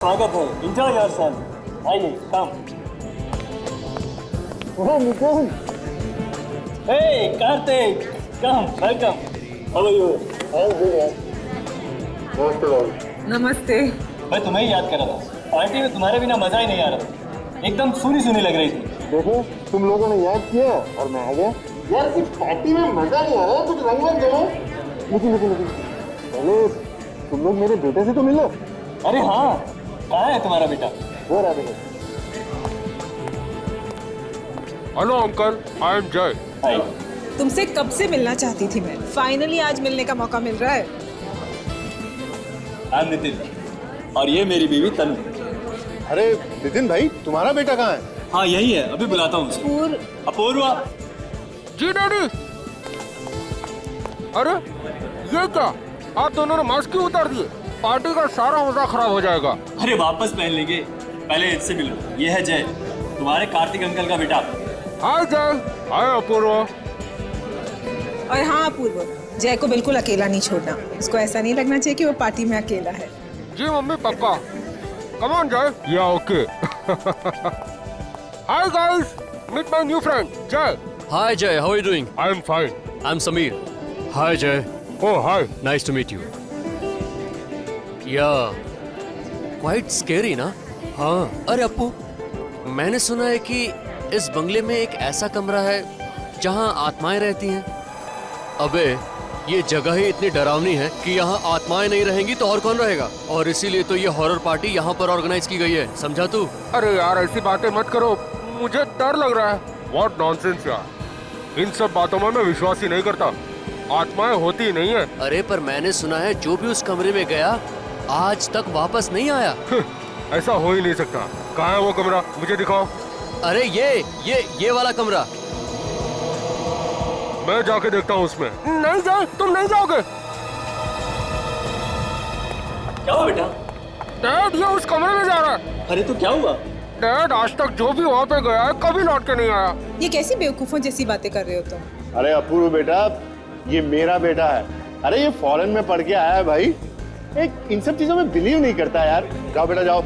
स्वागत है। Enjoy yourself. आइए, come. Oh Mukund, hey Kartik, come, welcome. How are you? नमस्ते। मैं तुम्हें ही याद कर रहा था। पार्टी में तुम्हारे बिना मजा ही नहीं आ रहा। एकदम सुनी सुनी लग रही थी। देखो, तुम लोगों ने याद किया और मैं आ गया। यार सिर्फ पार्टी में मजा नहीं आ रहा, कुछ रंग बन जाओ। लेकिन पहले तुम लोग मेरे बेटे से तो मिलो। अरे हाँ, कहाँ है तुम्हारा बेटा? वो रहा देखो। हेलो अंकल, आई एम जय। हाय। तुमसे कब से मिलना चाहती थी मैं। फाइनली आज मिलने का मौका मिल रहा है। आई एम नितिन और ये मेरी बीवी तनु। अरे नितिन भाई, तुम्हारा बेटा कहाँ है? हाँ यही है, अभी बुलाता हूँ उसे। अपूर्वा। जी डैडी। अरे ये क्या, आप दोनों ने मास्क क्यों उतार दिए? पार्टी का सारा मजा खराब हो जाएगा। अरे वापस पहन लेंगे, पहले इससे मिलो। ये है जय, तुम्हारे कार्तिक अंकल का बेटा। हाय जय। हाय अपूर्वा। और हाँ अपूर्व, जय को बिल्कुल अकेला नहीं छोड़ना। उसको ऐसा नहीं लगना चाहिए कि वो पार्टी में अकेला है। जी मम्मी पक्का। कम on Jay. Yeah okay. Hi guys, meet my new friend Jay. Hi Jay, how are you doing? I am fine. I'm Sameer. Hi Jay, oh hi. nice to meet you. Yeah, quite scary ना? हाँ। अरे अप्पू, मैंने सुना है कि इस बंगले में एक ऐसा कमरा है जहाँ आत्माएं रहती हैं। अबे, ये जगह ही इतनी डरावनी है कि यहाँ आत्माएं नहीं रहेंगी तो और कौन रहेगा? और इसीलिए तो ये हॉरर पार्टी यहाँ पर ऑर्गेनाइज की गई है, समझा तू? अरे यार ऐसी बातें मत करो, मुझे डर लग रहा है। व्हाट नॉनसेंस यार, इन सब बातों में मैं विश्वास ही नहीं करता। आत्माएं होती ही नहीं है। अरे पर मैंने सुना है जो भी उस कमरे में गया आज तक वापस नहीं आया। ऐसा हो ही नहीं सकता। कहाँ है वो कमरा, मुझे दिखाओ। अरे ये वाला कमरा। मैं जाके देखता हूँ उसमें। नहीं जाए, तुम नहीं जाओगे। क्या हुआ बेटा? डैड ये उस कमरे में जा रहा है। अरे तो क्या हुआ? डैड आज तक जो भी वहाँ पे गया है कभी लौट के नहीं आया। ये कैसी बेवकूफों जैसी बातें कर रहे हो तुम? अरे अपूर्व बेटा, ये मेरा बेटा है। अरे ये फॉरेन में पढ़ के आया है भाई। एक इन सब चीजों में बिलीव नहीं करता यार। जाओ बेटा जाओ,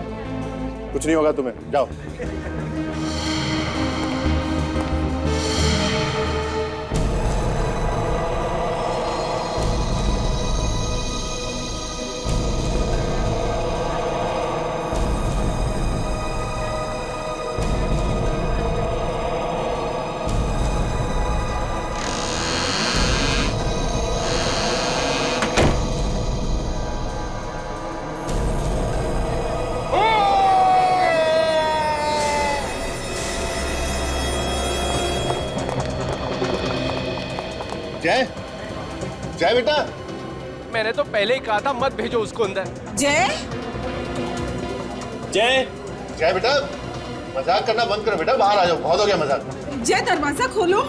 कुछ नहीं होगा तुम्हें, जाओ। जय, जय बेटा। मैंने तो पहले ही कहा था मत भेजो उसको अंदर। जय, जय। जय बेटा, मजाक करना बंद करो बेटा, बाहर आ जाओ, बहुत हो गया मजाक। जय दरवाजा खोलो।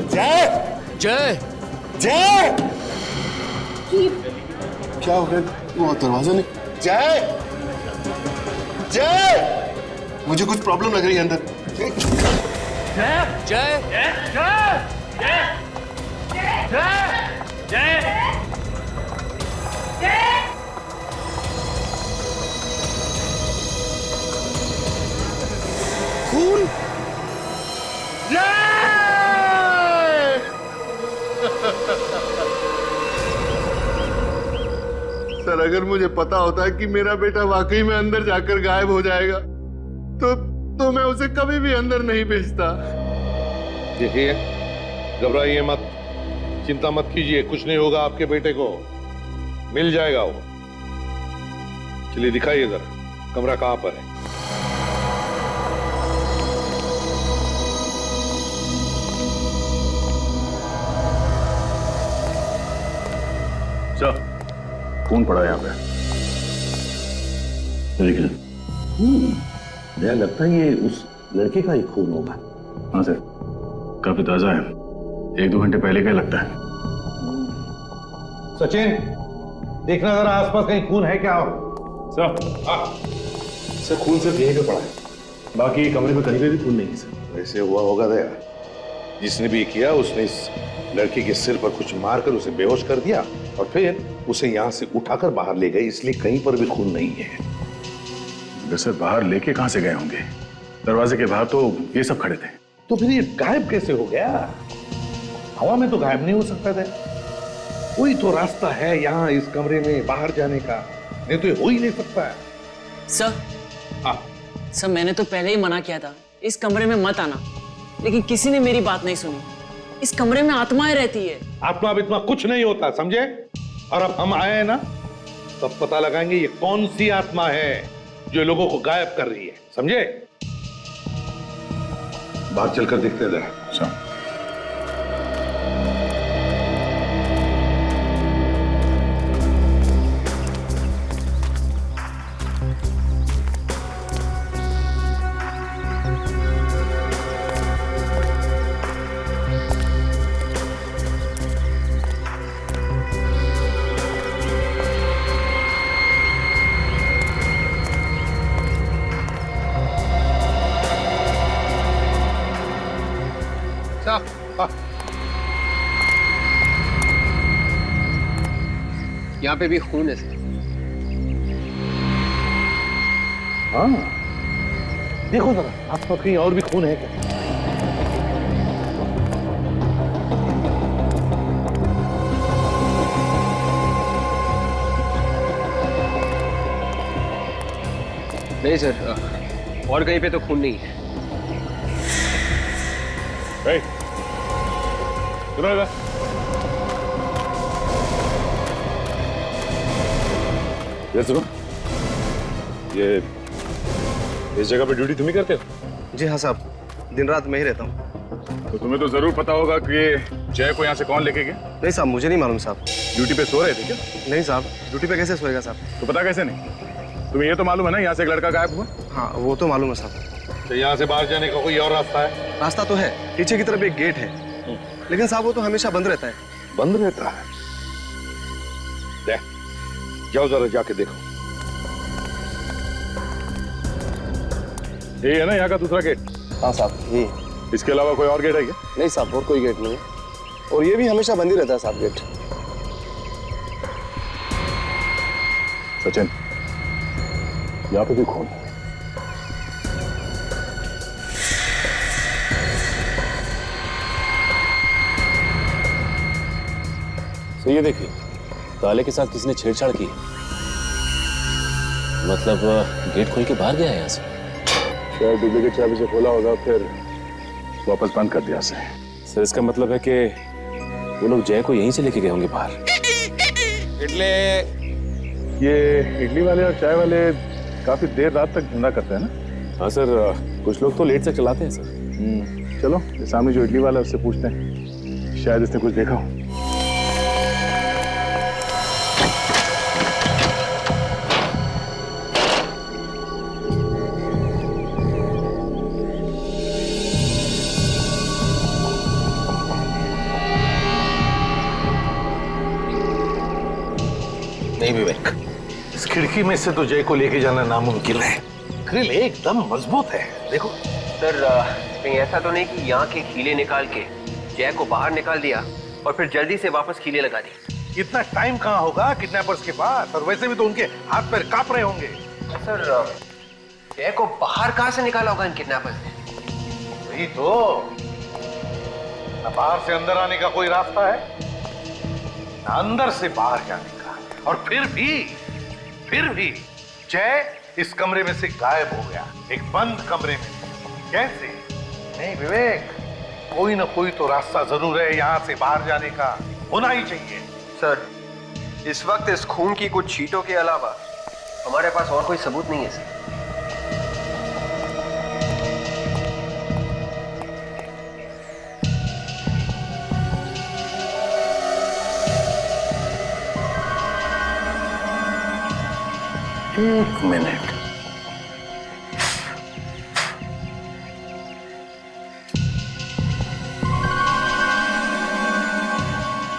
जय, जय, जय। क्या हो गया? वो दरवाजा नहीं। जय, जय, मुझे कुछ प्रॉब्लम लग रही है अंदर। जय, खून। सर अगर मुझे पता होता कि मेरा बेटा वाकई में अंदर जाकर गायब हो जाएगा तो मैं उसे कभी भी अंदर नहीं भेजता। देखिए, घबराइए मत, चिंता मत कीजिए, कुछ नहीं होगा आपके बेटे को, मिल जाएगा वो। चलिए दिखाइए जरा, कमरा कहाँ पर है? सर, खून पड़ा यहाँ पे। देखिए, मुझे लगता है ये उस लड़के का ही खून होगा। हाँ सर, काफी ताजा है, 1-2 घंटे पहले का लगता है। सचिन, देखना जरा आसपास कहीं खून है क्या? सर, हाँ सर, खून सिर्फ यहीं पे पड़ा है, बाकी कमरे में कहीं पे भी खून नहीं है सर। वैसे हुआ होगा दया, जिसने भी किया उसने इस लड़की के सिर पर कुछ मारकर उसे बेहोश कर दिया और फिर उसे यहाँ से उठाकर बाहर ले गए, इसलिए कहीं पर भी खून नहीं है। मगर सर बाहर लेके कहां से गए होंगे? दरवाजे के बाहर तो ये सब खड़े थे। तो फिर ये गायब कैसे हो गया? हवा में तो गायब नहीं हो सकता था। कोई तो रास्ता है यहाँ इस कमरे में बाहर जाने का, नहीं तो ये हो ही नहीं सकता है। सर, हाँ सर मैंने तो पहले ही मना किया था इस कमरे में मत आना, लेकिन किसी ने मेरी बात नहीं सुनी। इस कमरे में आत्माएं रहती है। आत्मा बित्मा कुछ नहीं होता, समझे? और अब हम आए हैं ना, तब पता लगाएंगे ये कौन सी आत्मा है जो लोगों को गायब कर रही है, समझे? बाहर चलकर देखते हैं। अच्छा। यहाँ पे भी खून है सर। हाँ, देखो जरा आपका कहीं और भी खून है क्या? नहीं सर, और कहीं पे तो खून नहीं है। सुनो इधर। ये सुनो, ये इस जगह पे ड्यूटी तुम ही करते हो? जी हाँ साहब, दिन रात मैं ही रहता हूँ। तो तुम्हें तो जरूर पता होगा कि जय को यहाँ से कौन लेके गया? नहीं साहब, मुझे नहीं मालूम साहब। ड्यूटी पे सो रहे थे क्या? नहीं साहब, ड्यूटी पे कैसे सोएगा साहब? तो पता कैसे नहीं? तुम्हें ये तो मालूम है ना यहाँ से एक लड़का गायब हुआ? हाँ वो तो मालूम है साहब। तो यहाँ से बाहर जाने का कोई और रास्ता है? रास्ता तो है, पीछे की तरफ एक गेट है, लेकिन साहब वो तो हमेशा बंद रहता है। बंद रहता है? जाओ जरा जाके देखो। ये है ना यहाँ का दूसरा गेट? हाँ साहब, ये। इसके अलावा कोई और गेट है क्या? नहीं साहब, और कोई गेट नहीं है, और ये भी हमेशा बंद ही रहता है साहब गेट। सचिन, यहाँ पे भी खून है। तो ये देखिए, ताले के साथ किसी ने छेड़छाड़ की। मतलब गेट खोल के बाहर गया है यहाँ से। शायद डुप्लीकेट चाबी से खोला होगा, फिर वापस बंद कर दिया सर। सर इसका मतलब है कि वो लोग जय को यहीं से लेके गए होंगे बाहर। इडली। ये इडली वाले और चाय वाले काफी देर रात तक धंधा करते हैं ना? हाँ सर, कुछ लोग तो लेट तक चलाते हैं सर। चलो ये सामने जो इडली वाला है उससे पूछते हैं, शायद इसने कुछ देखा हो। नहीं विवेक, इस खिड़की में से तो जय को लेके जाना नामुमकिन है। ग्रिल एकदम मजबूत है, देखो। सर कहीं ऐसा तो नहीं कि यहाँ के कीले निकाल के जय को बाहर निकाल दिया और फिर जल्दी से वापस कीले लगा दी? इतना टाइम कहाँ होगा किडनैपर्स के पास, और वैसे भी तो उनके हाथ पैर कांप रहे होंगे। सर जय को बाहर कहाँ से निकाला होगा इन किडनैपर्स ने? वही तो, ना बाहर से अंदर आने का कोई रास्ता है, ना अंदर से बाहर जाने का। और फिर भी जय इस कमरे में से गायब हो गया, एक बंद कमरे में। कैसे? नहीं विवेक, कोई ना कोई तो रास्ता जरूर है यहाँ से बाहर जाने का, होना ही चाहिए। सर इस वक्त इस खून की कुछ छींटों के अलावा हमारे पास और कोई सबूत नहीं है सर। एक मिनट,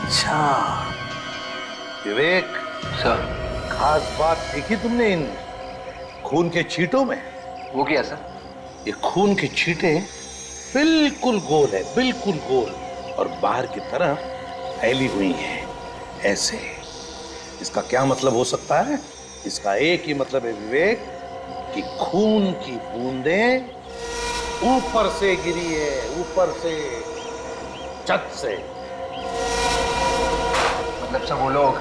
अच्छा विवेक सर, खास बात देखी तुमने इन खून के छींटों में? वो क्या सर? ये खून के छींटे बिल्कुल गोल है, बिल्कुल गोल, और बाहर की तरफ फैली हुई है ऐसे। इसका क्या मतलब हो सकता है? इसका एक ही मतलब है विवेक, कि खून की बूंदें ऊपर से गिरी है, ऊपर से, छत से। मतलब सब वो लोग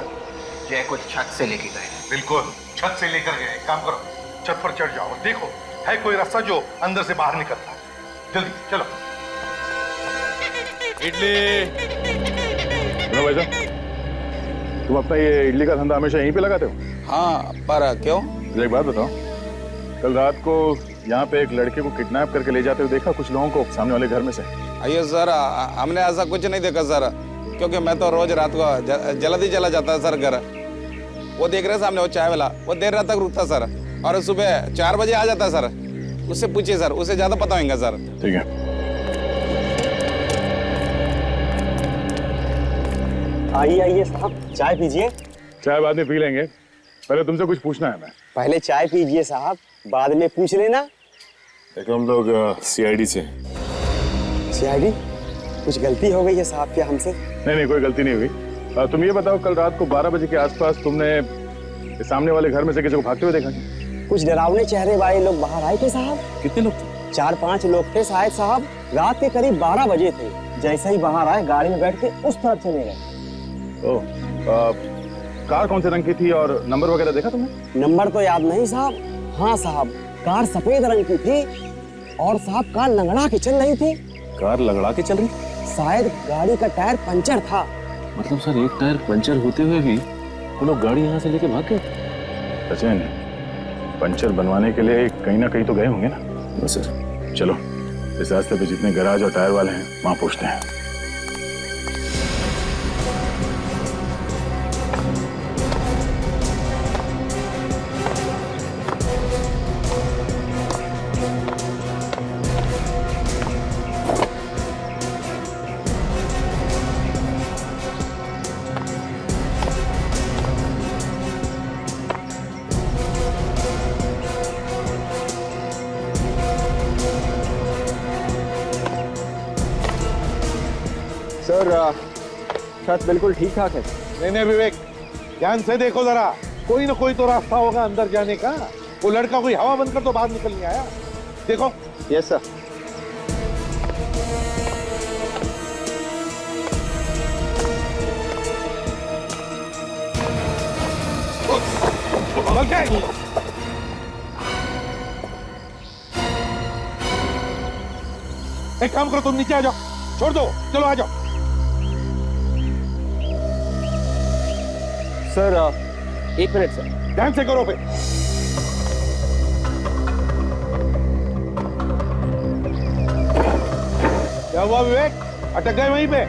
जय को छत से लेके गए? बिल्कुल, छत से लेकर गए। काम करो, छत पर चढ़ जाओ, देखो है कोई रास्ता जो अंदर से बाहर निकलता है। जल्दी चलो। इडली। भाई साहब, तुम अपना ये इडली का धंधा हमेशा यहीं पे लगाते हो? हाँ, पर क्यों? मुझे एक बात बताओ, कल रात को यहाँ पे एक लड़के को किडनैप करके ले जाते हुए देखा कुछ लोगों को सामने वाले घर में से? अयो सर, हमने ऐसा कुछ नहीं देखा सर, क्योंकि मैं तो रोज रात को जल्दी चला जाता है सर घर। वो देख रहे सामने वो चाय वाला, वो देर रात तक रुकता सर, और सुबह 4 बजे आ जाता सर। उससे पूछिए सर, उसे ज्यादा पता होगा सर। ठीक है। आइए आइए साहब, चाय पीजिए। चाय बाद में पी लेंगे, पहले तुमसे कुछ पूछना है। मैं पहले चाय पीजिए साहब, बाद में पूछ लेना। देखो हम लोग सीआईडी से। सीआईडी? कुछ गलती हो गई है साहब क्या हमसे? नहीं, कोई गलती नहीं हुई। तुम ये बताओ, कल रात को 12 बजे के आसपास तुमने सामने वाले घर में से किसी को भागते हुए देखा? कुछ डरावने चेहरे वाले लोग बाहर आए थे साहब। कितने लोग थे? 4-5 लोग थे शायद साहब। रात के करीब 12 बजे थे। जैसे ही बाहर आए, गाड़ी में बैठ के उस तरफ चले गए। कार कौन से रंग की थी और नंबर वगैरह देखा तुमने? नंबर तो याद नहीं साहब। हाँ साहब, कार सफेद रंग की थी और साहब कार लंगड़ा के चल रही थी। कार लंगड़ा के चल रही? शायद गाड़ी का टायर पंचर था। मतलब सर, एक टायर पंचर होते हुए भी वो लोग गाड़ी यहाँ से लेके भाग गए? सचिन, पंचर बनवाने के लिए कहीं ना कहीं तो गए होंगे ना? सर चलो, इस रास्ते पे जितने गैराज और टायर वाले हैं वहां पूछते हैं। सर, छत बिल्कुल ठीक ठाक है। नहीं विवेक, ध्यान से देखो जरा, कोई ना कोई तो रास्ता होगा अंदर जाने का। वो लड़का कोई हवा बंद कर तो बाहर निकल नहीं आया। देखो। Yes sir. एक काम करो, तुम नीचे आ जाओ, छोड़ दो, चलो आ जाओ। Sir 1 minute sir. ध्यान से करो पे। क्या हुआ विवेक, अटक गए वहीं पे?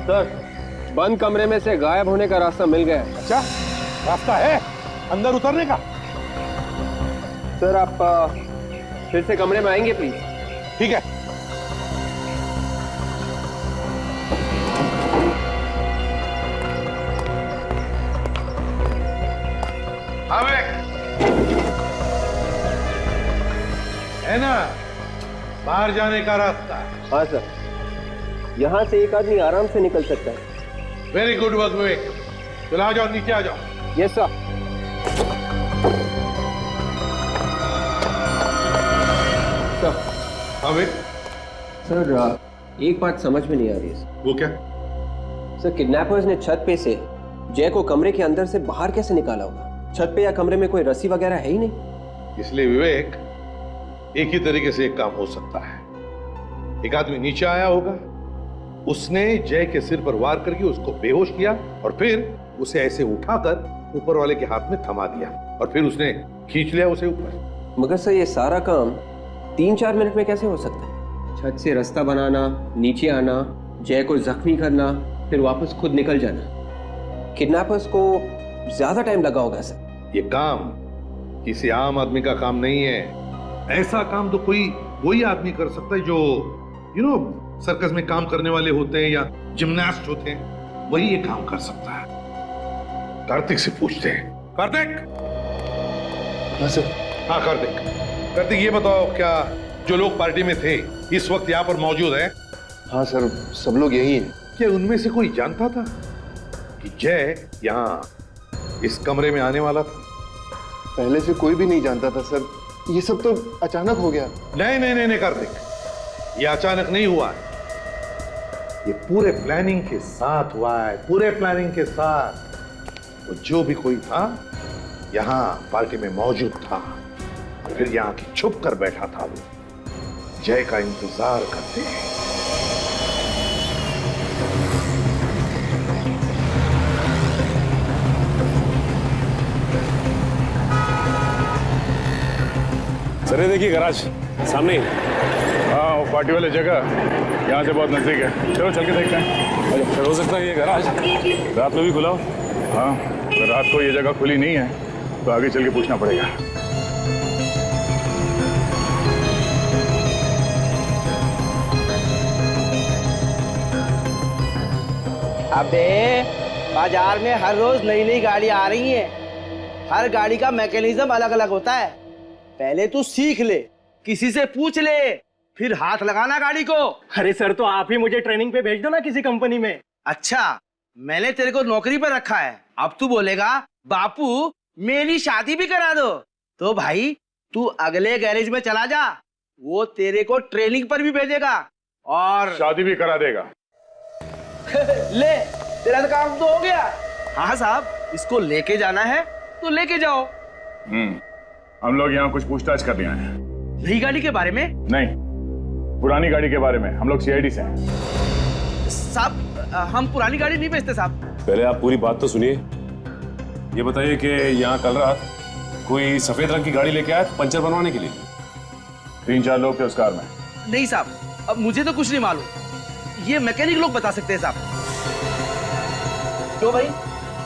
सर, बंद कमरे में से गायब होने का रास्ता मिल गया। अच्छा, रास्ता है अंदर उतरने का? सर आप फिर से कमरे में आएंगे प्लीज? ठीक है। हाँ है ना बाहर जाने का रास्ता? हाँ सर, यहाँ से एक आदमी आराम से निकल सकता है। वेरी गुड वर्क विवेक। चलो आ जाओ, नीचे आ जाओ। Yes sir. हाँ विवेक। सर एक बात समझ में नहीं आ रही है। वो क्या? सर, किडनैपर्स ने छत पे से जय को कमरे के अंदर से बाहर कैसे निकाला होगा? छत पे या कमरे में कोई रस्सी वगैरह है ही नहीं। इसलिए विवेक, एक ही तरीके से एक काम हो सकता है। एक आदमी नीचे आया होगा, उसने जय के सिर पर वार करके उसको बेहोश किया और फिर उसे ऐसे उठाकर ऊपर वाले के हाथ में थमा दिया और फिर उसने खींच लिया उसे ऊपर। मगर सर, ये सारा काम 3-4 मिनट में कैसे हो सकता है? छत से रास्ता बनाना, नीचे आना, जय को जख्मी करना, फिर वापस खुद निकल जाना। किडनैपर्स को ज्यादा टाइम लगा होगा सर। ये काम किसी आम आदमी का काम नहीं है। ऐसा काम तो कोई वही आदमी कर सकता है जो सर्कस में काम करने वाले होते हैं या जिम्नास्ट होते हैं, वही ये काम कर सकता है। कार्तिक से पूछते हैं। कार्तिक। हाँ सर। हाँ कार्तिक, ये बताओ, क्या जो लोग पार्टी में थे इस वक्त यहाँ पर मौजूद हैं? हाँ सर, सब लोग यही हैं। क्या उनमें से कोई जानता था कि जय यहाँ इस कमरे में आने वाला था? पहले से कोई भी नहीं जानता था सर, ये सब तो अचानक हो गया। नहीं नहीं नहीं नहीं कार्तिक, ये अचानक नहीं हुआ है, ये पूरे प्लानिंग के साथ हुआ है, पूरे प्लानिंग के साथ। वो जो भी कोई था यहाँ पार्टी में मौजूद था, फिर यहाँ की छुप कर बैठा था, वो जय का इंतजार करते हैं। सर ये देखिए गैराज सामने ही। हाँ वो पार्टी वाली जगह यहाँ से बहुत नजदीक है, चलो चल के देखते हैं। सर हो सकता है ये गैराज रात में भी खुला हो। हाँ अगर रात को ये जगह खुली नहीं है तो आगे चल के पूछना पड़ेगा। अबे बाजार में हर रोज नई नई गाड़ी आ रही है, हर गाड़ी का मैकेनिज्म अलग अलग होता है। पहले तू सीख ले, किसी से पूछ ले, फिर हाथ लगाना गाड़ी को। अरे सर, तो आप ही मुझे ट्रेनिंग पे भेज दो ना किसी कंपनी में। अच्छा, मैंने तेरे को नौकरी पर रखा है, अब तू बोलेगा बापू मेरी शादी भी करा दो। तो भाई तू अगले गैरेज में चला जा, वो तेरे को ट्रेनिंग पर भी भेजेगा और शादी भी करा देगा। ले तेरा तो काम तो हो गया। हाँ साहब, इसको लेके जाना है तो लेके जाओ। हम लोग यहाँ कुछ पूछताछ करने आए हैं। नई गाड़ी के बारे में? नहीं, पुरानी गाड़ी के बारे में। हम लोग सीआईडी से हैं। साहब हम पुरानी गाड़ी नहीं बेचते साहब। पहले आप पूरी बात तो सुनिए। ये बताइए कि यहाँ कल रात कोई सफेद रंग की गाड़ी लेके आया पंचर बनवाने के लिए? 3-4 लोग थे उस कार में। नहीं साहब, अब मुझे तो कुछ नहीं मालूम, ये मैकेनिक लोग बता सकते हैं साहब। क्यों भाई,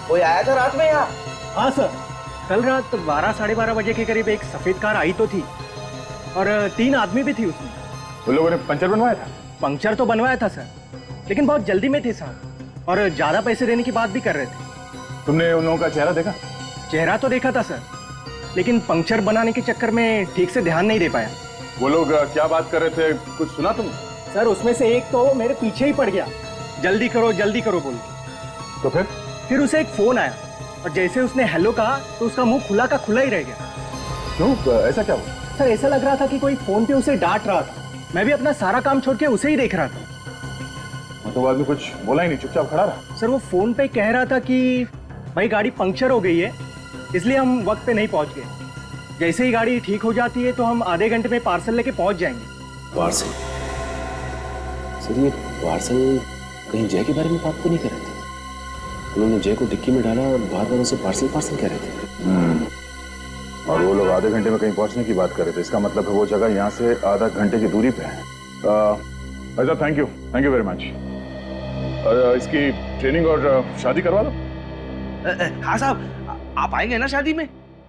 कोई आया था रात में यहाँ? हाँ सर, कल रात 12-12:30 बजे के करीब एक सफेद कार आई तो थी और 3 आदमी भी थी उसमें। उन लोगों ने पंचर बनवाया था? पंक्चर तो बनवाया था सर, लेकिन बहुत जल्दी में थे साहब और ज्यादा पैसे देने की बात भी कर रहे थे। तुमने उन लोगों का चेहरा देखा? चेहरा तो देखा था सर, लेकिन पंक्चर बनाने के चक्कर में ठीक से ध्यान नहीं दे पाया। वो लोग क्या बात कर रहे थे, कुछ सुना तुम? सर उसमें से एक तो मेरे पीछे ही पड़ गया, जल्दी करो बोल के। तो फिर उसे एक फोन आया और जैसे उसने हेलो कहा तो उसका मुंह खुला का खुला ही रह गया। क्यों, ऐसा क्या हुआ? सर ऐसा लग रहा था कि कोई फोन पे उसे डांट रहा था। मैं भी अपना सारा काम छोड़ के उसे ही देख रहा था। तो बाद में कुछ बोला ही नहीं, चुपचाप खड़ा रहा? सर वो फोन पे कह रहा था कि भाई गाड़ी पंक्चर हो गई है, इसलिए हम वक्त पे नहीं पहुंच गए। जैसे ही गाड़ी ठीक हो जाती है तो हम आधे घंटे में पार्सल लेके पहुंच जाएंगे। पार्सल? सर ये पार्सल कहीं जय के बारे में बात तो नहीं कर रहे थे? उन्होंने जय को डिक्की में डाला और बार बार उसे पार्सल कह रहे थे। और वो लोग आधे घंटे में कहीं पहुंचने की बात कर रहे थे, इसका मतलब है वो जगह यहाँ से आधा घंटे की दूरी पे है। अच्छा, थैंक यू वेरी मच। इसकी ट्रेनिंग और शादी करवा दो। हाँ साहब, आप आएंगे ना शादी में?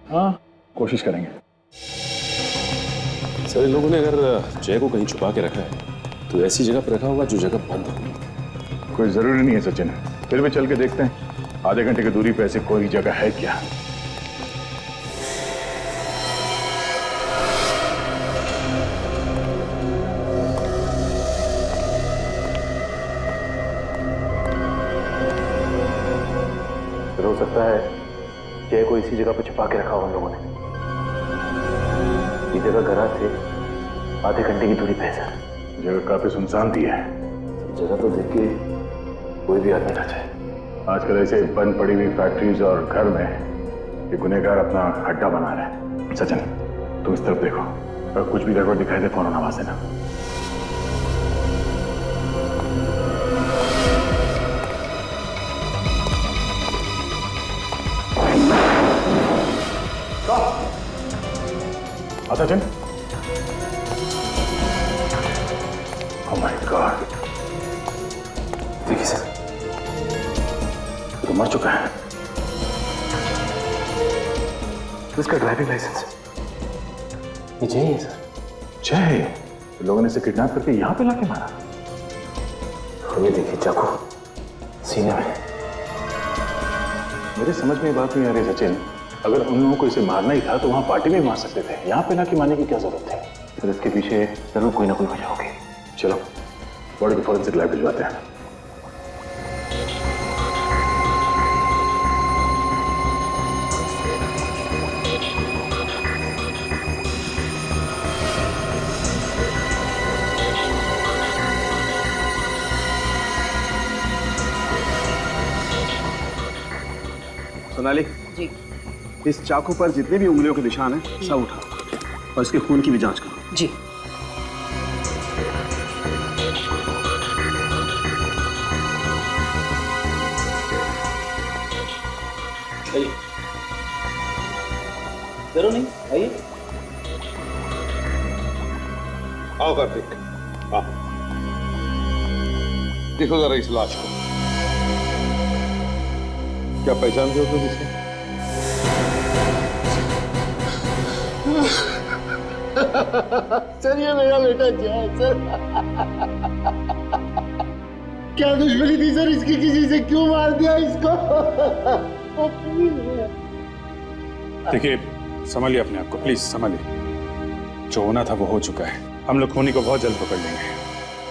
हाँ, कोशिश करेंगे। सर इन लोगों ने अगर जय को कहीं छुपा के रखा है तो ऐसी जगह पर रखा होगा जो जगह बंद हो। कोई जरूरी नहीं है सचिन, फिर भी चल के देखते हैं आधे घंटे की दूरी पे ऐसी कोई जगह है क्या। हो सकता है जय को इसी जगह पे छुपा के रखा हो उन लोगों ने। ये जगह गराज से आधे घंटे की दूरी पे है सर। जगह काफी सुनसान भी है। जगह तो देख के कोई भी आदमी ना चाहे। आजकल ऐसे बंद पड़ी हुई फैक्ट्रीज और घर में ये गुनहगार अपना अड्डा बना रहे हैं। सचिन तुम इस तरफ देखो, अगर कुछ भी गड़बड़ दिखाई दे फौरन आवाज देना। सचिन, ओह माय गॉड, देखिए सर तो मर चुका है। इसका ड्राइविंग लाइसेंस ये जय है सर। जय? लोगों ने इसे किडनैप करके यहाँ पे लाके मारा? हमें देखिए चाकू सीने में। मेरे समझ में ये बात नहीं आ रही सचिन, अगर उन लोगों को इसे मारना ही था तो वहां पार्टी में मार सकते थे, यहाँ पे लाके मारने की क्या जरूरत है? सर इसके पीछे जरूर कोई ना कोई वजह होगी। चलो बॉडी को फॉरेंसिक लैब भिजवाते हैं। सोनाली जी। इस चाकू पर जितने भी उंगलियों के निशान हैं सब उठाओ और इसके खून की भी जांच करो। जी। जरूर नहीं, आइए। आओ कार्तिक, आओ। देखो जरा इस लाश को, क्या पहचानते हो तुम इसे? सर ये मेरा बेटा जय सर। क्या दुश्मनी थी सर इसकी, किसी से क्यों मार दिया इसको? देखिए संभालिए अपने आप को, प्लीज संभालिए। जो होना था वो हो चुका है, हम लोग खूनी को बहुत जल्द पकड़ लेंगे।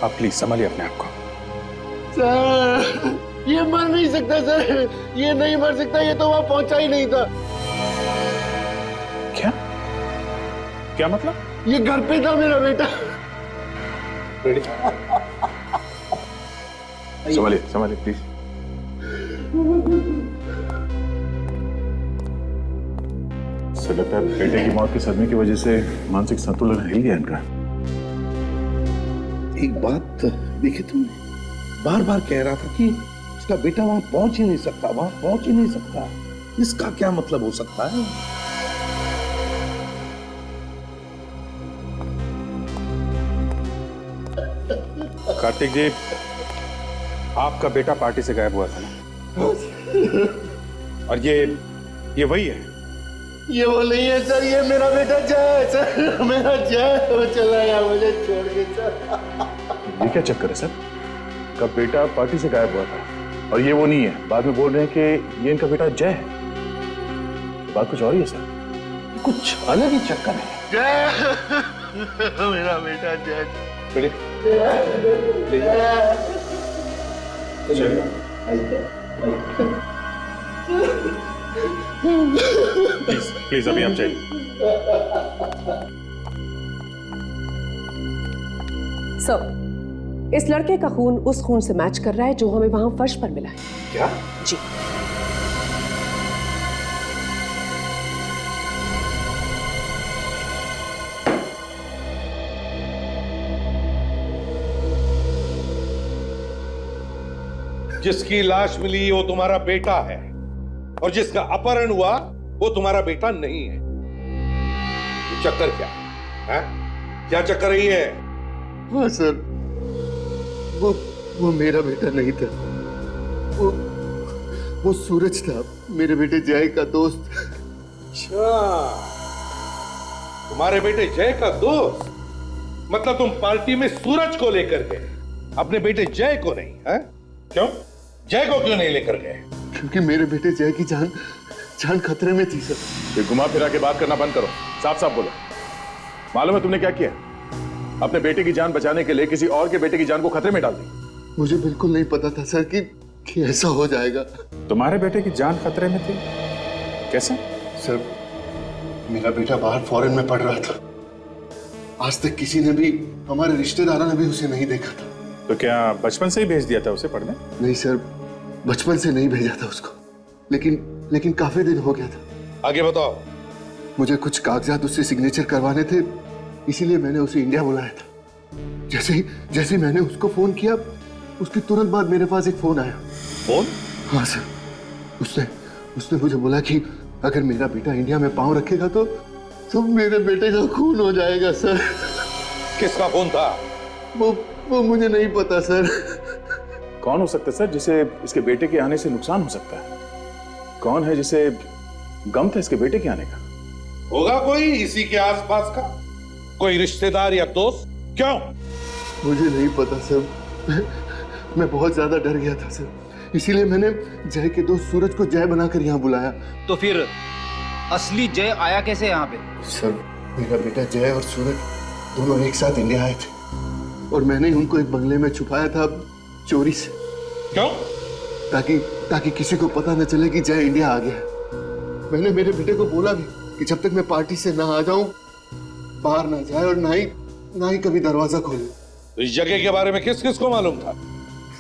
आप प्लीज संभालिए अपने आप को। सर ये मर नहीं सकता सर, ये नहीं मर सकता, ये तो वहां पहुंचा ही नहीं था। क्या क्या मतलब? ये घर पे था मेरा बेटा। संभालिए संभालिए प्लीज। सर लगता है बेटे की मौत के सदमे की वजह से मानसिक संतुलन हिल गया इनका। एक बात देखी तुमने, बार बार कह रहा था कि इसका बेटा वहां पहुंच ही नहीं सकता, वहां पहुंच ही नहीं सकता। इसका क्या मतलब हो सकता है? कार्तिक जी, आपका बेटा पार्टी से गायब हुआ था ना? और ये वही है? ये वो नहीं है सर, ये मेरा बेटा जय है सर, मेरा जय। वो चला गया मुझे छोड़ के सर। ये क्या चक्कर है सर? का बेटा पार्टी से गायब हुआ था और ये वो नहीं है, बाद में बोल रहे हैं कि ये इनका बेटा जय है। बात कुछ और ही है सर, कुछ अलग ही चक्कर है। जय मेरा बेटा जय। प्लीज प्लीज अभी आप जाइए। सर, इस लड़के का खून उस खून से मैच कर रहा है जो हमें वहां फर्श पर मिला है। क्या? जी। जिसकी लाश मिली वो तुम्हारा बेटा है और जिसका अपहरण हुआ वो तुम्हारा बेटा नहीं है। ये चक्कर क्या है? क्या चक्कर रही है? हाँ सर, वो मेरा बेटा नहीं था, वो सूरज था, मेरे बेटे जय का दोस्त। अच्छा, तुम्हारे बेटे जय का दोस्त? मतलब तुम पार्टी में सूरज को लेकर गए, अपने बेटे जय को नहीं? है क्यों? जय को क्यों नहीं लेकर गए? क्योंकि मेरे बेटे जय की जान खतरे में थी सर। ये घुमा फिरा के बात करना बंद करो, साफ साफ बोलो। मालूम है तुमने क्या किया? अपने बेटे की जान बचाने के लिए किसी और के बेटे की जान को खतरे में डाल दी। मुझे बिल्कुल नहीं पता था सर कि ऐसा हो जाएगा। तुम्हारे बेटे की जान खतरे में थी? कैसे? सर, मेरा बेटा बाहर फॉरेन में पढ़ रहा था, आज तक किसी ने भी, हमारे रिश्तेदारों ने भी उसे नहीं देखा था। तो क्या बचपन से ही भेज दिया था उसे पढ़ने? नहीं सर, बचपन से नहीं भेजा था उसको, लेकिन काफी दिन हो गया था। आगे बताओ। मुझे कुछ कागजात उससे सिग्नेचर करवाने थे, इसीलिए मैंने उसे इंडिया बुलाया था। जैसे ही मैंने उसको फोन किया, उसके तुरंत बाद मेरे पास एक फोन आया। फोन? हाँ सर, उसने मुझे बोला कि अगर मेरा बेटा इंडिया में पांव रखेगा तो मेरे बेटे का खून हो जाएगा सर। किसका फोन था? वो मुझे नहीं पता सर। कौन हो सकता है सर जिसे इसके बेटे के आने से नुकसान हो सकता है? कौन है जिसे गम था इसके बेटे के आने का? होगा कोई इसी के आसपास का, कोई रिश्तेदार या दोस्त। क्यों? मुझे नहीं पता सर, मैं बहुत ज्यादा डर गया था सर, इसीलिए मैंने जय के दोस्त सूरज को जय बनाकर यहाँ बुलाया। तो फिर असली जय आया कैसे यहाँ पे? सर, मेरा बेटा जय और सूरज दोनों एक साथ इंडिया आए थे और मैंने उनको एक बंगले में छुपाया था चोरी से। क्यों? ताकि किसी को पता न चले कि जय इंडिया आ गया। मैंने मेरे बेटे को बोला भी कि जब तक मैं पार्टी से ना आ जाऊं बाहर ना जाए और ना ही कभी दरवाजा खोले। तो इस जगह के बारे में किस किस को मालूम था?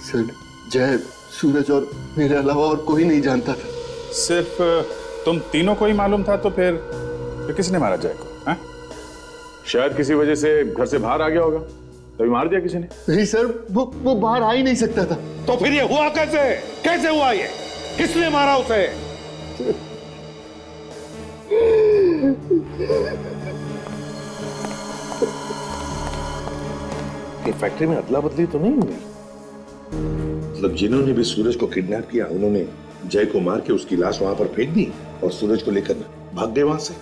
सर, जय, सूरज और मेरे अलावा और कोई नहीं जानता था। सिर्फ तुम तीनों को ही मालूम था? तो फिर किसने मारा जय को? हाँ? शायद किसी वजह से घर से बाहर आ गया होगा, तभी मार दिया किसी ने। नहीं सर, वो बाहर आ ही नहीं सकता था। तो फिर ये हुआ कैसे? कैसे हुआ ये? किसने मारा उसे? ये फैक्ट्री में अदला बदली तो नहीं हुई? मतलब जिन्होंने भी सूरज को किडनैप किया उन्होंने जय को मार के उसकी लाश वहां पर फेंक दी और सूरज को लेकर भाग गए वहां से।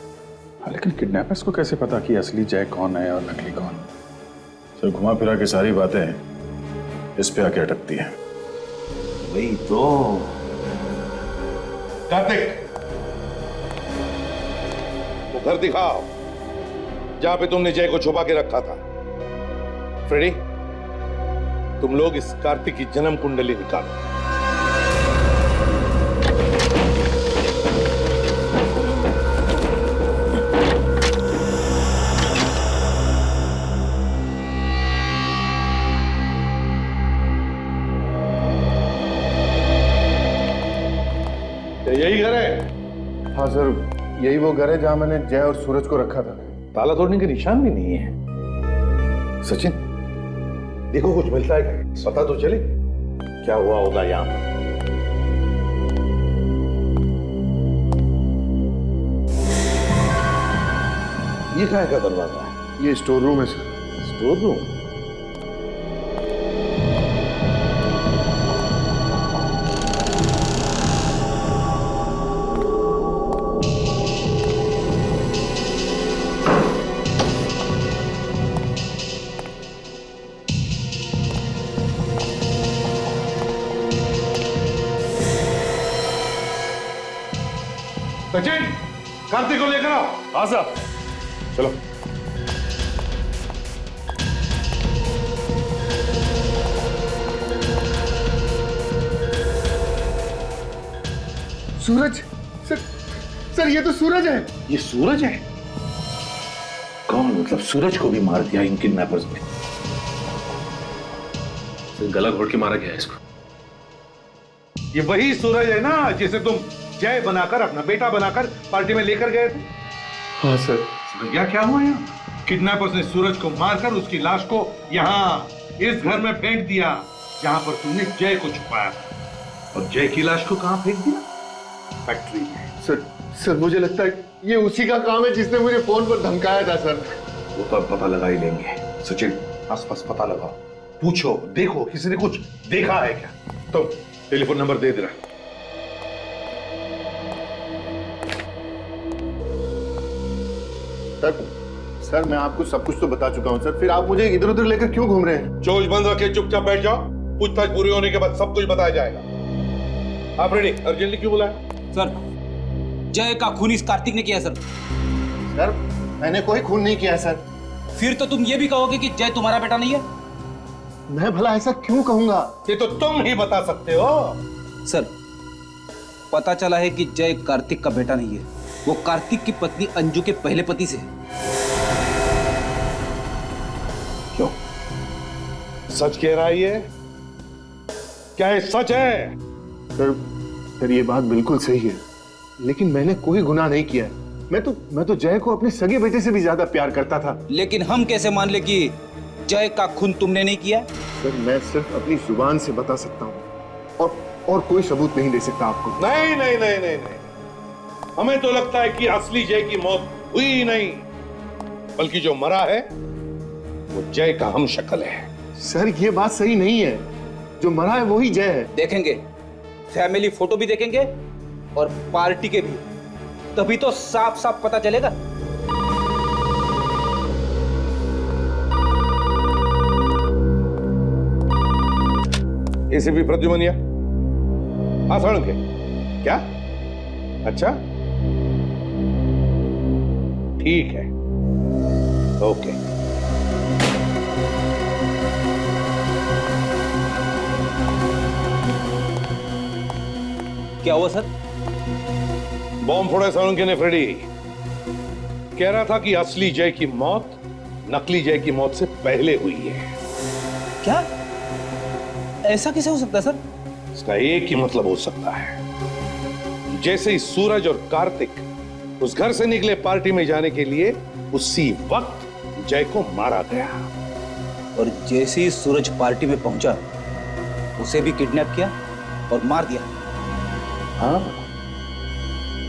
हाँ, लेकिन किडनैपर्स को कैसे पता कि असली जय कौन है और नकली कौन? तो घुमा फिरा के सारी बातें इस पे आके अटकती हैं। वही तो। कार्तिक, वो घर दिखाओ जहां पे तुमने जय को छुपा के रखा था। फ्रेडी, तुम लोग इस कार्तिक की जन्म कुंडली निकालो। यही घर है? हाँ सर, यही वो घर है जहां मैंने जय और सूरज को रखा था। ताला तोड़ने के निशान भी नहीं है। सचिन, देखो कुछ मिलता है क्या? पता तो चले क्या हुआ होगा यहाँ पर। ये क्या का दरवाजा है? ये स्टोर रूम है sir. Store room? Sachin, Kartik को लेकर आओ। हाँ साहब, चलो। सूरज? सर ये तो सूरज है। ये सूरज है? कौन? मतलब सूरज को भी मार दिया इन किडनैपर्स ने? गला घोट के मारा गया इसको। ये वही सूरज है ना जिसे तुम जय बनाकर, अपना बेटा बनाकर पार्टी में लेकर गए थे? हाँ सर। भैया क्या हुआ यहाँ? किडनैपर्स ने सूरज को मारकर उसकी लाश को यहाँ इस घर में फेंक दिया जहां पर तुमने जय को छुपाया था। और जय की लाश को कहां फेंक दिया? फैक्ट्री में। सर मुझे लगता है ये उसी का काम है जिसने मुझे फोन पर धमकाया था सर। वो तो अब पता लगा ही लेंगे। सचिन, आसपास पता लगाओ, पूछो, देखो किसी ने कुछ देखा है क्या? तो टेलीफोन नंबर दे दे रहा। सर मैं आपको सब कुछ तो बता चुका हूं सर, फिर आप मुझे इधर उधर लेकर क्यों घूम रहे हैं? चोच बंद रखे चुपचाप बैठ जाओ, पूछताछ पूरी होने के बाद सब कुछ बताया जाएगा। आप रेडी? अर्जेंटली क्यों बुलाया? सर, जय का खून इस कार्तिक ने किया सर। सर मैंने कोई खून नहीं किया सर। फिर तो तुम ये भी कहोगे कि जय तुम्हारा बेटा नहीं है? मैं भला ऐसा क्यों कहूंगा? ये तो तुम ही बता सकते हो। सर, पता चला है कि जय कार्तिक का बेटा नहीं है, वो कार्तिक की पत्नी अंजू के पहले पति से है। क्यों? सच कह रहा है ये? क्या ये सच है? सर ये बात बिल्कुल सही है, लेकिन मैंने कोई गुनाह नहीं किया है। मैं तो जय को अपने सगे बेटे से भी ज्यादा प्यार करता था। लेकिन हम कैसे मान ले कि जय का खून तुमने नहीं किया? सर मैं सिर्फ अपनी जुबान से बता सकता हूँ और कोई सबूत नहीं दे सकता आपको। नहीं नहीं नहीं नहीं नहीं, हमें तो लगता है कि असली जय की मौत हुई ही नहीं, बल्कि जो मरा है वो जय का हम शक्ल है। सर ये बात सही नहीं है, जो मरा है वही जय है। देखेंगे, फैमिली फोटो भी देखेंगे और पार्टी के भी, तभी तो साफ साफ पता चलेगा। एसीपी प्रद्युमनिया, आसान के क्या? अच्छा ठीक है, ओके। क्या हुआ सर? बॉम्ब फोड़ा सोलंकी ने फ्रेडी। कह रहा था कि असली जय की मौत नकली जय की मौत से पहले हुई है। क्या? ऐसा कैसे हो सकता है सर? इसका एक ही मतलब हो सकता है, जैसे ही सूरज और कार्तिक उस घर से निकले पार्टी में जाने के लिए, उसी वक्त जय को मारा गया। और जैसे ही सूरज पार्टी में पहुंचा, उसे भी किडनैप किया और मार दिया। हाँ,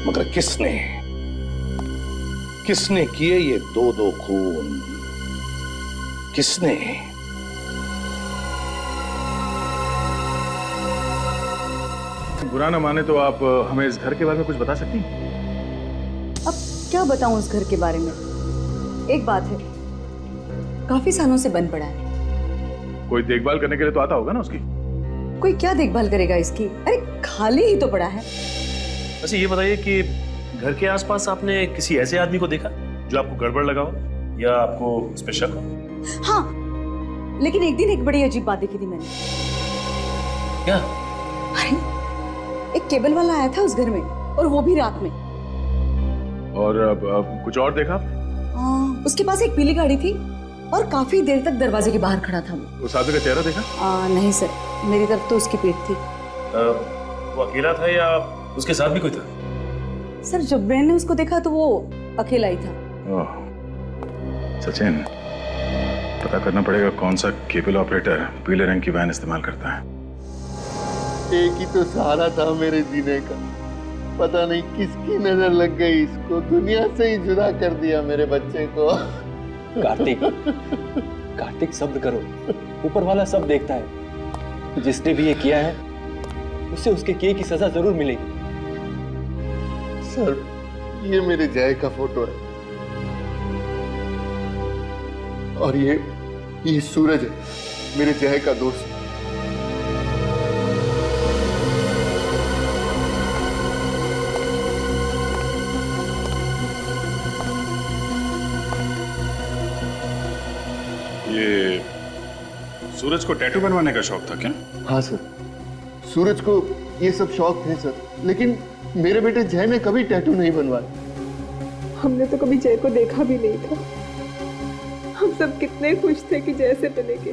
मगर किसने किसने किए ये दो खून? किसने? बुरा ना माने तो आप हमें इस घर के बारे में कुछ बता सकती हैं? अब क्या बताऊं उस घर के बारे में? एक बात है, काफी सालों से बंद पड़ा है। कोई देखभाल करने के लिए तो आता होगा ना उसकी? कोई क्या देखभाल करेगा इसकी? अरे खाली ही तो पड़ा है। वैसे ये बताइए कि घर के आसपास आपने किसी ऐसे आदमी को देखा जो आपको गड़बड़ लगा हो या आपको उस पे शक हो? हाँ, लेकिन एक दिन एक बड़ी अजीब बात देखी थी मैंने। क्या? अरे एक केबल वाला आया था उस घर में, और वो भी रात में। और अब कुछ और देखा? उसके पास एक पीली गाड़ी थी और काफी देर तक दरवाजे के बाहर खड़ा था वो। उस आदमी का चेहरा देखा? नहीं सर, मेरी तरफ तो उसकी पीठ थी। वो अकेला था या उसके साथ भी कोई था? सर जब मैंने उसको देखा तो वो अकेला ही था। ओह, सचिन, पता करना पड़ेगा कौन सा केबल ऑपरेटर पीले रंग की वैन इस्तेमाल करता है। एक ही तो सहारा था मेरे जीने का, पता नहीं किसकी नजर लग गई, इसको दुनिया से ही जुदा कर दिया मेरे बच्चे को। कार्तिक सब्र करो, ऊपर वाला सब देखता है। जिसने भी ये किया है उसे उसके किए की सजा जरूर मिलेगी। सर, ये मेरे जय का फोटो है और ये सूरज है, मेरे जय का दोस्त। ये सूरज को टैटू बनवाने का शौक था क्या? हाँ सर, सूरज को ये सब शौक थे सर, लेकिन मेरे बेटे जय ने कभी टैटू नहीं बनवाया। हमने तो कभी जय को देखा भी नहीं था। हम सब कितने खुश थे कि जय से मिलेंगे,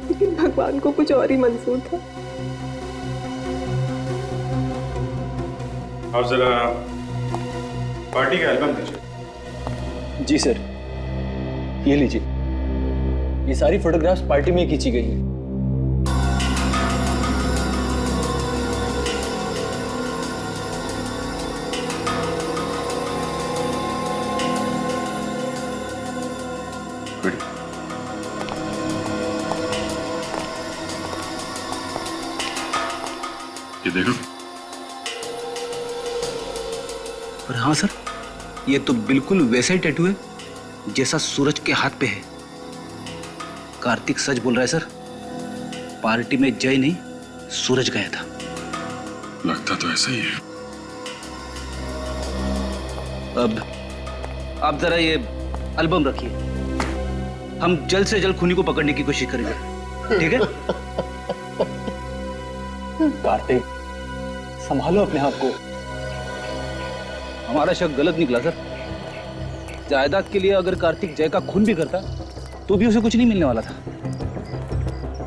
लेकिन भगवान को कुछ और ही मंजूर था। आप जरा पार्टी का एल्बम दीजिए। जी सर, ये लीजिए। ये सारी फोटोग्राफ्स पार्टी में खींची गई हैं। ये देखो। पर हाँ सर, ये तो बिल्कुल वैसा ही टैटू है जैसा सूरज के हाथ पे है। कार्तिक सच बोल रहा है सर, पार्टी में जय नहीं सूरज गया था। लगता तो ऐसा ही है। अब आप जरा ये एल्बम रखिए, हम जल्द से जल्द खूनी को पकड़ने की कोशिश करेंगे, ठीक है? कार्तिक, संभालो अपने आप को। हमारा शक गलत निकला सर। जायदाद के लिए अगर कार्तिक जय का खून भी करता तो भी उसे कुछ नहीं मिलने वाला था।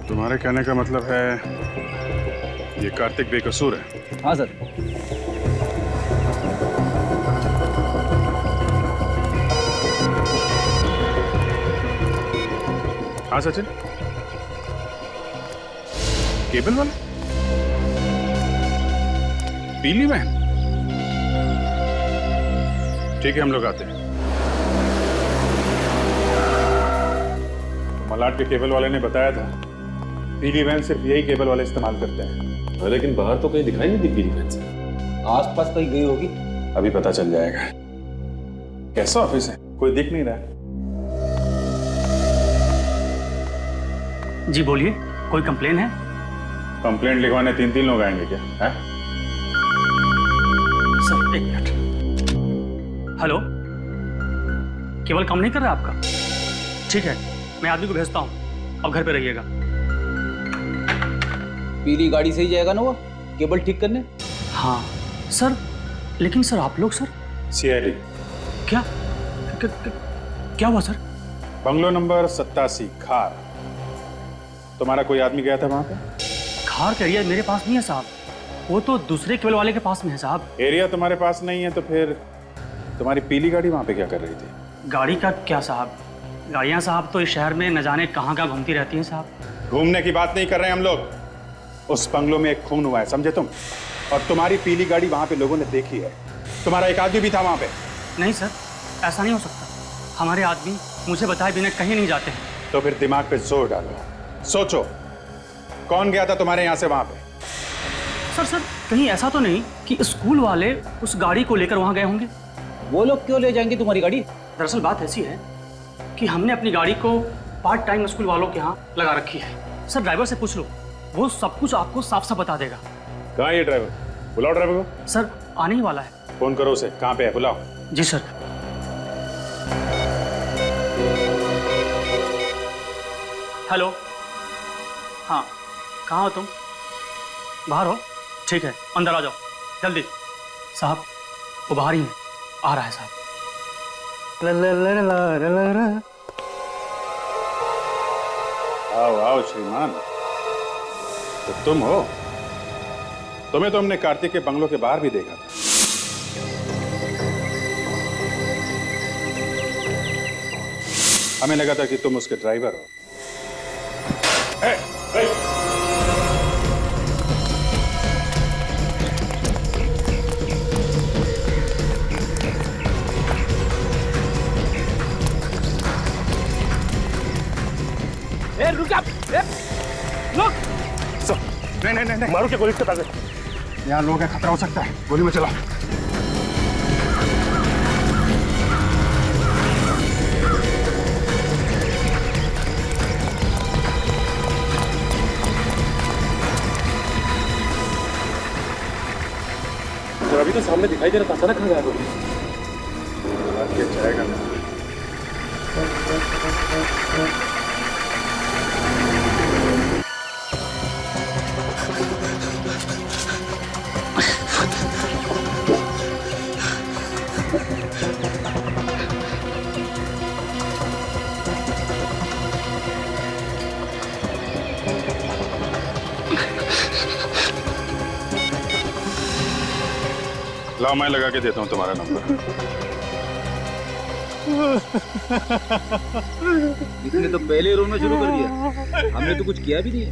तुम्हारे कहने का मतलब है ये कार्तिक बेकसूर है? हाँ सर। हाँ सचिन, केबल वाला पीली वैन? ठीक है, हम लोग आते हैं। मलाड के केबल वाले ने बताया था पीली वैन सिर्फ यही केबल वाले इस्तेमाल करते हैं। लेकिन बाहर तो कहीं दिखाई नहीं दी पीली वैन से। आसपास कहीं गई होगी। अभी पता चल जाएगा। कैसा ऑफिस है? कोई दिख नहीं रहा। जी बोलिए, कोई कंप्लेन है? कंप्लेंट लिखवाने 3 लोग आएंगे क्या? है? सर एक मिनट। हेलो, केवल काम नहीं कर रहा आपका? ठीक है, मैं आदमी को भेजता हूँ, अब घर पे रहिएगा। पीली गाड़ी से ही जाएगा ना वो? केबल ठीक करने? हाँ सर, लेकिन सर आप लोग सर सीआईडी। क्या क्या हुआ सर? बंगलो नंबर 87 खार। तुम्हारा कोई आदमी गया था वहां पे? खार का एरिया मेरे पास नहीं है साहब, वो तो दूसरे केबल वाले के पास में है साहब। एरिया तुम्हारे पास नहीं है तो फिर तुम्हारी पीली गाड़ी वहां पे क्या कर रही थी? गाड़ी का क्या साहब, गाड़ियाँ साहब तो इस शहर में न जाने कहाँ कहाँ घूमती रहती हैं साहब। घूमने की बात नहीं कर रहे हैं हम लोग। उस बंगलो में एक खून हुआ है, समझे तुम? और तुम्हारी पीली गाड़ी वहां पे लोगों ने देखी है। तुम्हारा एक आदमी भी था वहां पे। नहीं सर, ऐसा नहीं हो सकता। हमारे आदमी मुझे बताए बिना कहीं नहीं जाते हैं। तो फिर दिमाग पे जोर डालो, सोचो कौन गया था तुम्हारे यहाँ से वहां पे? सर कहीं ऐसा तो नहीं कि स्कूल वाले उस गाड़ी को लेकर वहां गए होंगे? वो लोग क्यों ले जाएंगे तुम्हारी गाड़ी? दरअसल बात ऐसी है कि हमने अपनी गाड़ी को पार्ट टाइम स्कूल वालों के यहाँ लगा रखी है। सर ड्राइवर से पूछ लो, वो सब कुछ आपको साफ साफ बता देगा। कहाँ है ये ड्राइवर? बुलाओ ड्राइवर को। सर आने ही वाला है। फोन करो उसे, कहाँ पे है बुलाओ। जी सर। हेलो, हाँ कहाँ हो तुम? बाहर हो? ठीक है अंदर आ जाओ जल्दी। साहब वो बाहर ही है, आ रहा है साहब। आओ आओ श्रीमान, तो तुम हो? तुम्हें तो हमने कार्तिक के बंगलों के बाहर भी देखा था। हमें लगा था कि तुम उसके ड्राइवर हो। रुक जा, रुक। नहीं मारो क्या गोली के पास? यहाँ लोग हैं, खतरा हो सकता है, गोली में चला। अभी तो सामने दिखाई दे रहा था, अचानक कहाँ गायब हो गई? जाएगा ना। लाओ मैं लगा के देता हूँ तुम्हारा नंबर। इसने तो पहले रोना शुरू कर दिया, हमने तो कुछ किया भी नहीं है।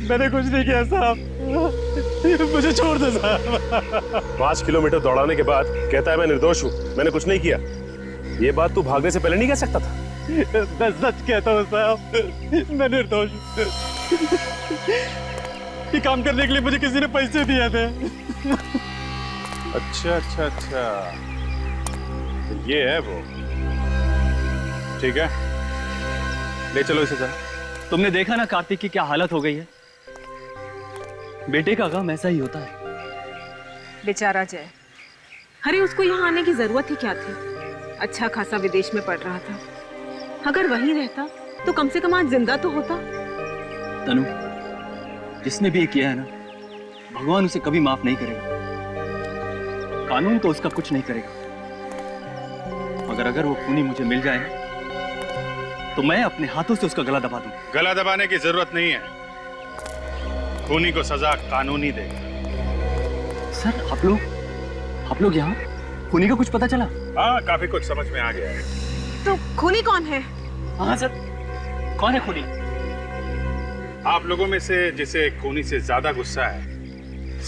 मैंने कुछ नहीं किया साहब, मुझे छोड़ दो साहब। 5 किलोमीटर दौड़ाने के बाद कहता है मैं निर्दोष हूँ, मैंने कुछ नहीं किया। ये बात तू भागने से पहले नहीं कह सकता था? मैं सच कहता हूँ साहब, मैं निर्दोष हूँ। ये काम करने के लिए मुझे किसी ने पैसे दिए थे। अच्छा अच्छा अच्छा, तो ये है वो। ठीक है, ले चलो इसे। तुमने देखा ना कार्तिक की क्या हालत हो गई है। बेटे का गम ऐसा ही होता है। बेचारा जय, अरे उसको यहाँ आने की जरूरत ही क्या थी? अच्छा खासा विदेश में पढ़ रहा था, अगर वहीं रहता तो कम से कम आज जिंदा तो होता। तनु, जिसने भी ये किया है ना, भगवान उसे कभी माफ नहीं करेगा। कानून तो उसका कुछ नहीं करेगा, मगर अगर वो खूनी मुझे मिल जाए तो मैं अपने हाथों से उसका गला दबा दूं। गला दबाने की जरूरत नहीं है, खूनी को सजा कानून ही देगा। सर आप लोग यहाँ? खूनी का कुछ पता चला? हाँ, काफी कुछ समझ में आ गया है। तो खूनी कौन है? हाँ सर, कौन है खूनी? आप लोगों में से जिसे खूनी से ज्यादा गुस्सा है,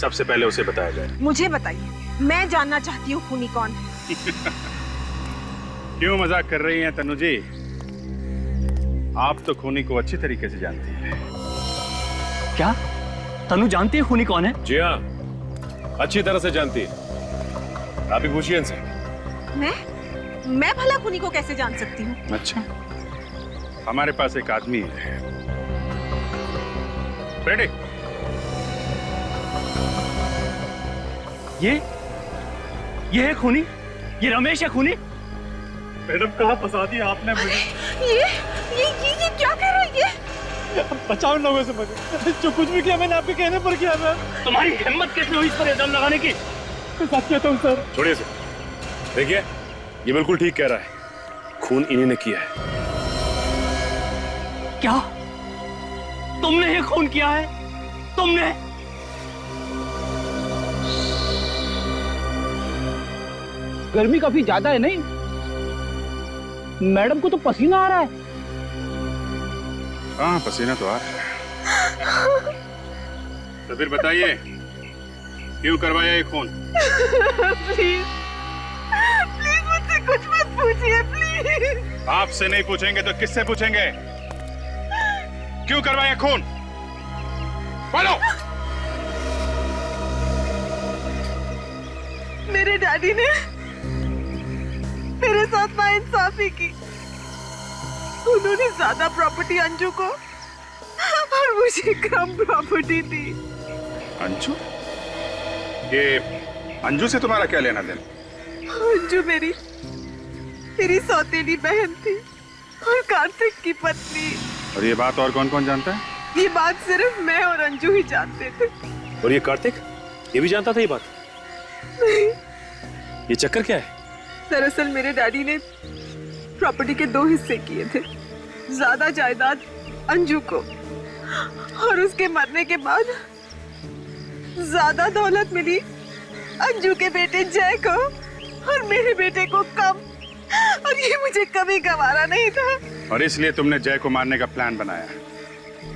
सबसे पहले उसे बताया जाए। मुझे बताइए, मैं जानना चाहती हूँ खूनी कौन है। क्यों मजाक कर रही हैं तनु जी? आप तो खूनी को अच्छी तरीके से जानती हैं। क्या तनु जानती है खूनी कौन है? जी हाँ, अच्छी तरह से जानती है। आप ही पूछिए इनसे। मैं भला खूनी को कैसे जान सकती हूँ? अच्छा, हमारे पास एक आदमी है। रेडी? ये है खूनी? ये रमेश है खूनी? मैडम कहाँ फंसा दिया आपने मुझे? ये क्या कह रहा है ये? बचाओ इन लोगों से मुझे। जो कुछ भी किया मैंने आपके कहने पर किया सर। तुम्हारी हिम्मत कैसे हुई इस पर इल्जाम लगाने की? मैं सच कहता हूँ सर। छोड़िए इसे। देखिए ये बिल्कुल ठीक कह रहा है, खून इन्हीं ने किया है। क्या तुमने ये खून किया है? तुमने? गर्मी काफी ज्यादा है नहीं? मैडम को तो पसीना आ रहा है। हाँ पसीना तो आ रहा है। तो फिर बताइए क्यों करवाया ये खून? प्लीज प्लीज मुझसे कुछ मत पूछिए प्लीज। आपसे नहीं पूछेंगे तो किससे पूछेंगे? क्यों करवाया खून? बोलो। मेरे डैडी ने मेरे साथ नाइंसाफी की। उन्होंने ज्यादा प्रॉपर्टी अंजू को और मुझे कम प्रॉपर्टी दी। अंजू? ये अंजू से तुम्हारा क्या लेना देना? अंजू मेरी सौतेली बहन थी और कार्तिक की पत्नी। और ये बात और कौन कौन जानता है? ये बात सिर्फ मैं और अंजू ही जानते थे। और ये कार्तिक ये भी जानता था ये बात? नहीं। ये चक्कर क्या है? दरअसल मेरे डैडी ने प्रॉपर्टी के 2 हिस्से किए थे। ज्यादा जायदाद अंजू को और उसके मरने के बाद ज्यादा दौलत मिली अंजू के बेटे जय को और मेरे बेटे को कम। और ये मुझे कभी गवारा नहीं था। और इसलिए तुमने जय को मारने का प्लान बनाया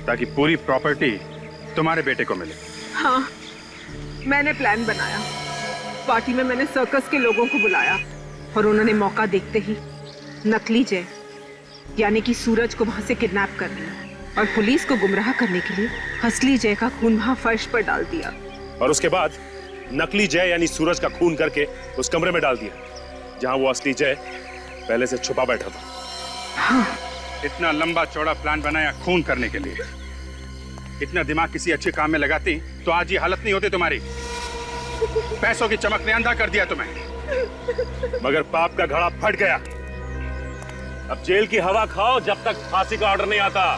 ताकि पूरी प्रॉपर्टी तुम्हारे बेटे को मिले। हाँ मैंने प्लान बनाया। पार्टी में मैंने सर्कस के लोगों को बुलाया और उन्होंने मौका देखते ही नकली जय यानी कि सूरज को वहां से किडनैप कर लिया और पुलिस को गुमराह करने के लिए असली जय का खून वहां फर्श पर डाल दिया। और उसके बाद नकली जय यानी सूरज का खून करके उस कमरे में डाल दिया जहां वो असली जय पहले से छुपा बैठा था। हाँ। इतना लंबा चौड़ा प्लान बनाया खून करने के लिए। इतना दिमाग किसी अच्छे काम में लगाती तो आज ये हालत नहीं होती तुम्हारी। पैसों की चमक ने अंधा कर दिया तुम्हें। मगर पाप का घड़ा फट गया। अब जेल की हवा खाओ जब तक फांसी का ऑर्डर नहीं आता।